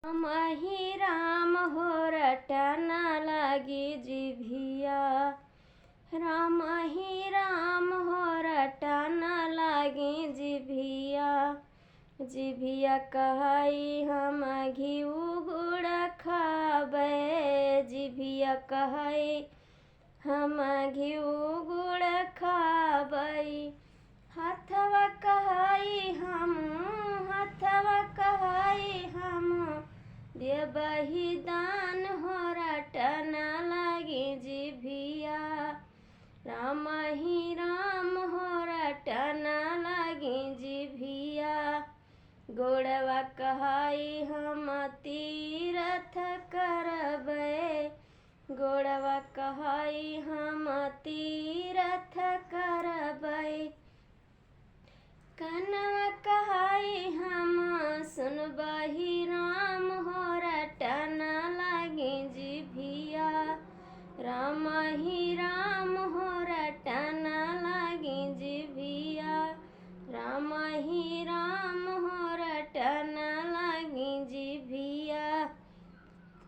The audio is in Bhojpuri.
मही राम हो रटना लागी जिभिया, राम ही राम हो रटना लागी जिभिया। जिभिया कहई हम घिउ गुड़ खाबे, जिभिया कहई हम घिउ गुड़ खाबई। हथवा कहई हम देबही दान हो रटना लागी जिभिया, राम ही राम हो रटना लागी जिभिया। गोड़वा कहई हम तीरथ करबै, गोड़वा कहई हम तीरथ करबै। कनवा कहई हम सुनबही राम